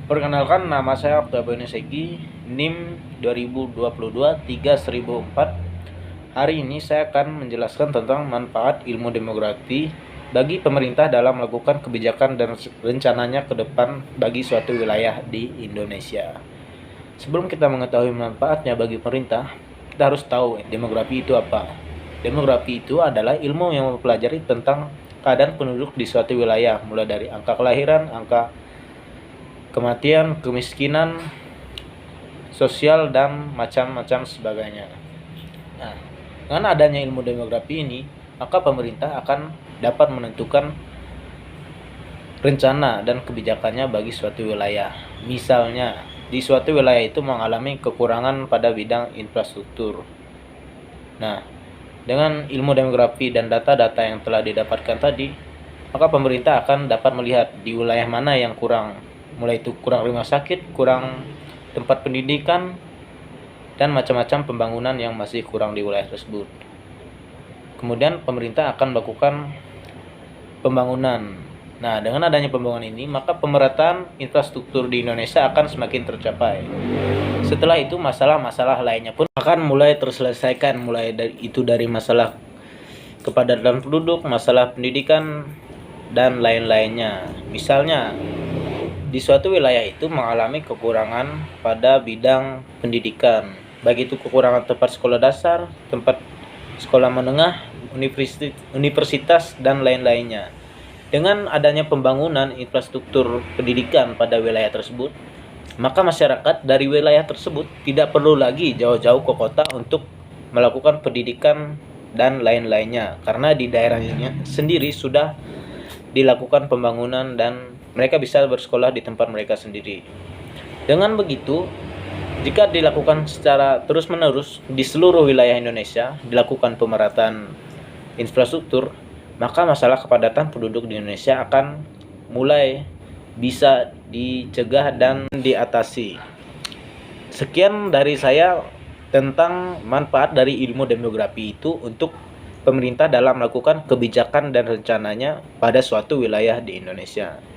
Perkenalkan, nama saya Octavianus Egi, NIM 2022-31004. Hari ini saya akan menjelaskan tentang manfaat ilmu demografi bagi pemerintah dalam melakukan kebijakan dan rencananya ke depan bagi suatu wilayah di Indonesia. Sebelum kita mengetahui manfaatnya bagi pemerintah, kita harus tahu demografi itu apa. Demografi itu adalah ilmu yang mempelajari tentang keadaan penduduk di suatu wilayah, mulai dari angka kelahiran, angka kematian, kemiskinan, sosial, dan macam-macam sebagainya. Nah, dengan adanya ilmu demografi ini, maka pemerintah akan dapat menentukan rencana dan kebijakannya bagi suatu wilayah. Misalnya, di suatu wilayah itu mengalami kekurangan pada bidang infrastruktur. Nah, dengan ilmu demografi dan data-data yang telah didapatkan tadi, maka pemerintah akan dapat melihat di wilayah mana yang kurang, mulai itu kurang rumah sakit, kurang tempat pendidikan, dan macam-macam pembangunan yang masih kurang di wilayah tersebut. Kemudian pemerintah akan melakukan pembangunan. Nah, dengan adanya pembangunan ini, maka pemerataan infrastruktur di Indonesia akan semakin tercapai. Setelah itu, masalah-masalah lainnya pun akan mulai terselesaikan, mulai dari masalah kepadatan penduduk, masalah pendidikan, dan lain-lainnya. Misalnya, di suatu wilayah itu mengalami kekurangan pada bidang pendidikan, baik itu kekurangan tempat sekolah dasar, tempat sekolah menengah, universitas, dan lain-lainnya. Dengan adanya pembangunan infrastruktur pendidikan pada wilayah tersebut, maka masyarakat dari wilayah tersebut tidak perlu lagi jauh-jauh ke kota untuk melakukan pendidikan dan lain-lainnya, karena di daerahnya sendiri sudah dilakukan pembangunan dan mereka bisa bersekolah di tempat mereka sendiri. Dengan begitu, jika dilakukan secara terus-menerus di seluruh wilayah Indonesia, dilakukan pemerataan infrastruktur, maka masalah kepadatan penduduk di Indonesia akan mulai bisa dicegah dan diatasi. Sekian dari saya tentang manfaat dari ilmu demografi itu untuk pemerintah dalam melakukan kebijakan dan rencananya pada suatu wilayah di Indonesia.